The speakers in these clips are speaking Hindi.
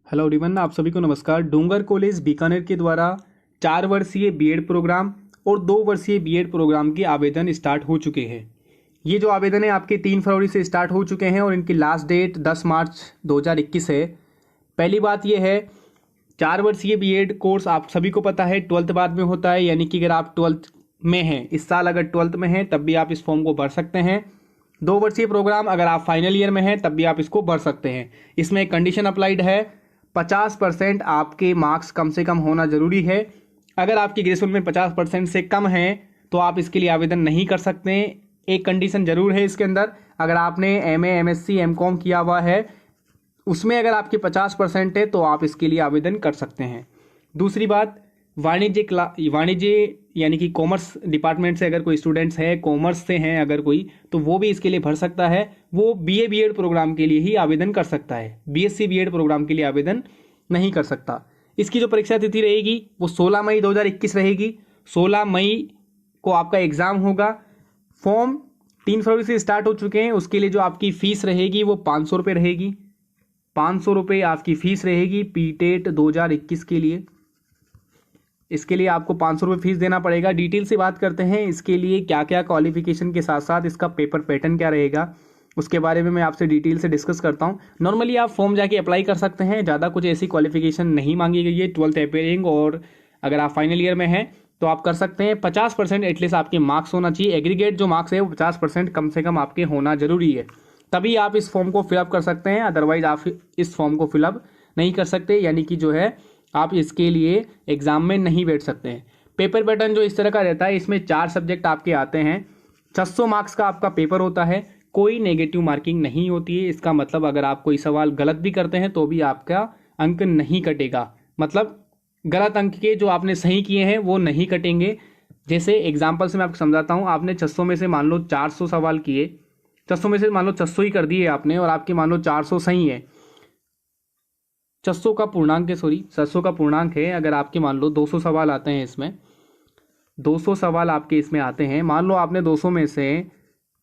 हेलो एवरीवन, आप सभी को नमस्कार। डूंगर कॉलेज बीकानेर के द्वारा 4 वर्षीय बीएड प्रोग्राम और 2 वर्षीय बीएड प्रोग्राम के आवेदन स्टार्ट हो चुके हैं। ये जो आवेदन है आपके 3 फरवरी से स्टार्ट हो चुके हैं और इनकी लास्ट डेट 10 मार्च 2021 है। पहली बात ये है, 4 वर्षीय बीएड कोर्स आप सभी को पता है 12th बाद में होता है, यानी कि अगर आप 12th में हैं, इस साल अगर 12th में हैं तब भी आप इस फॉर्म को भर सकते हैं। 2 वर्षीय प्रोग्राम अगर आप फाइनल ईयर में हैं तब भी आप इसको भर सकते हैं। इसमें एक कंडीशन अप्लाइड है, 50% आपके मार्क्स कम से कम होना जरूरी है। अगर आपकी ग्रेजुएशन में 50% से कम है तो आप इसके लिए आवेदन नहीं कर सकते। एक कंडीशन जरूर है इसके अंदर, अगर आपने एमए, एमएससी, एमकॉम किया हुआ है उसमें अगर आपके 50% है तो आप इसके लिए आवेदन कर सकते हैं। दूसरी बात, वाणिज्य यानी कि कॉमर्स डिपार्टमेंट से अगर कोई स्टूडेंट्स है, कॉमर्स से हैं अगर कोई, तो वो भी इसके लिए भर सकता है। वो बीए बीएड प्रोग्राम के लिए ही आवेदन कर सकता है, बीएससी बीएड प्रोग्राम के लिए आवेदन नहीं कर सकता। इसकी जो परीक्षा तिथि रहेगी वो 16 मई 2021 रहेगी। 16 मई को आपका एग्जाम होगा। फॉर्म 3 फरवरी से स्टार्ट हो चुके हैं। उसके लिए जो आपकी फीस रहेगी वो 500 रुपये रहेगी। 500 रुपये आपकी फीस रहेगी पीटेट 2021 के लिए। इसके लिए आपको 500 रुपये फीस देना पड़ेगा। डिटेल से बात करते हैं इसके लिए क्या क्या क्वालिफिकेशन के साथ साथ इसका पेपर पैटर्न क्या रहेगा, उसके बारे में मैं आपसे डिटेल से डिस्कस करता हूं। नॉर्मली आप फॉर्म जाके अप्लाई कर सकते हैं, ज़्यादा कुछ ऐसी क्वालिफिकेशन नहीं मांगी गई है। 12th अपेयरिंग और अगर आप फाइनल ईयर में हैं तो आप कर सकते हैं। 50% एटलीस्ट आपके मार्क्स होना चाहिए। एग्रीगेट जो मार्क्स है वो 50% कम से कम आपके होना जरूरी है, तभी आप इस फॉर्म को फिलअप कर सकते हैं। अदरवाइज आप इस फॉर्म को फिलअप नहीं कर सकते, यानी कि जो है आप इसके लिए एग्जाम में नहीं बैठ सकते हैं। पेपर पैटर्न जो इस तरह का रहता है, इसमें 4 सब्जेक्ट आपके आते हैं। 600 मार्क्स का आपका पेपर होता है। कोई नेगेटिव मार्किंग नहीं होती है। इसका मतलब अगर आप कोई सवाल गलत भी करते हैं तो भी आपका अंक नहीं कटेगा। मतलब गलत अंक के जो आपने सही किए हैं वो नहीं कटेंगे। जैसे एग्जाम्पल से मैं आपको समझाता हूँ। आपने 600 में से मान लो 400 सवाल किए, 600 में से मान लो 600 ही कर दिए आपने और आपके मान लो 400 सही है। 600 का पूर्णांक है, 700 का पूर्णांक है। अगर आपके मान लो 200 सवाल आते हैं, इसमें 200 सवाल आपके इसमें आते हैं। मान लो आपने 200 में से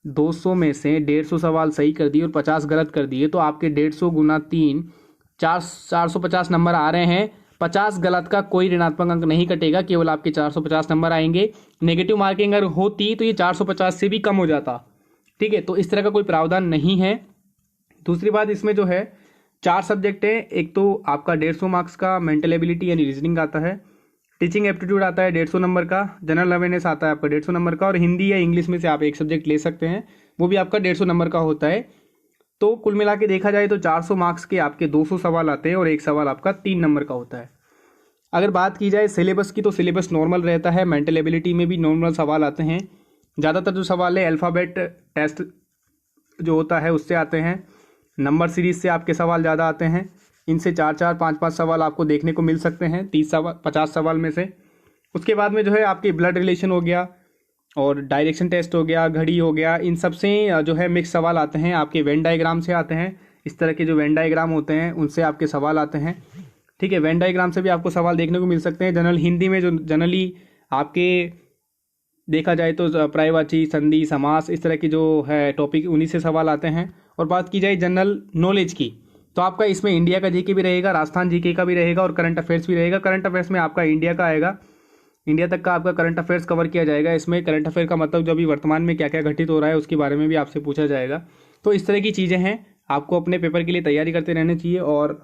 150 सवाल सही कर दिए और 50 गलत कर दिए, तो आपके 150 गुना 3 450 नंबर आ रहे हैं। 50 गलत का कोई ऋणात्मक अंक नहीं कटेगा, केवल आपके 450 नंबर आएंगे। नेगेटिव मार्किंग अगर होती तो ये 450 से भी कम हो जाता। ठीक है, तो इस तरह का कोई प्रावधान नहीं है। दूसरी बात, इसमें जो है 4 सब्जेक्ट है। एक तो आपका 150 मार्क्स का मेंटल एबिलिटी यानी रीजनिंग आता है। टीचिंग एप्टीट्यूड आता है 150 नंबर का। जनरल अवेयरनेस आता है आपका 150 नंबर का। और हिंदी या इंग्लिश में से आप एक सब्जेक्ट ले सकते हैं, वो भी आपका 150 नंबर का होता है। तो कुल मिला के देखा जाए तो 400 मार्क्स के आपके 200 सवाल आते हैं और एक सवाल आपका 3 नंबर का होता है। अगर बात की जाए सिलेबस की, तो सिलेबस नॉर्मल रहता है। मेंटल एबिलिटी में भी नॉर्मल सवाल आते हैं। ज़्यादातर जो सवाल है अल्फ़ाबेट टेस्ट जो होता है उससे आते हैं। नंबर सीरीज से आपके सवाल ज़्यादा आते हैं। इनसे 4-4, 5-5 सवाल आपको देखने को मिल सकते हैं 50 सवाल में से। उसके बाद में जो है आपके ब्लड रिलेशन हो गया और डायरेक्शन टेस्ट हो गया, घड़ी हो गया, इन सब से जो है मिक्स सवाल आते हैं। आपके वेन डायग्राम से आते हैं। इस तरह के जो वेन डायग्राम होते हैं उनसे आपके सवाल आते हैं। ठीक है, वेन डायग्राम से भी आपको सवाल देखने को मिल सकते हैं। जनरल हिंदी में जो जनरली आपके देखा जाए तो पर्यायवाची, संधि, समास, इस तरह की जो है टॉपिक, उन्हीं से सवाल आते हैं। और बात की जाए जनरल नॉलेज की, तो आपका इसमें इंडिया का जीके भी रहेगा, राजस्थान जीके का भी रहेगा और करंट अफेयर्स भी रहेगा। करंट अफेयर्स में आपका इंडिया का आएगा, इंडिया तक का आपका करंट अफेयर्स कवर किया जाएगा। इसमें करंट अफेयर का मतलब जो अभी वर्तमान में क्या क्या घटित हो रहा है उसके बारे में भी आपसे पूछा जाएगा। तो इस तरह की चीज़ें हैं। आपको अपने पेपर के लिए तैयारी करते रहना चाहिए और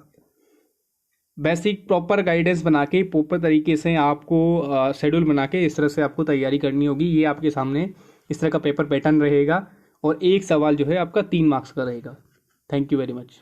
बेसिक प्रॉपर गाइडेंस बना के, प्रॉपर तरीके से आपको शेड्यूल बना के इस तरह से आपको तैयारी करनी होगी। ये आपके सामने इस तरह का पेपर पैटर्न रहेगा और एक सवाल जो है आपका 3 मार्क्स का रहेगा। Thank you very much.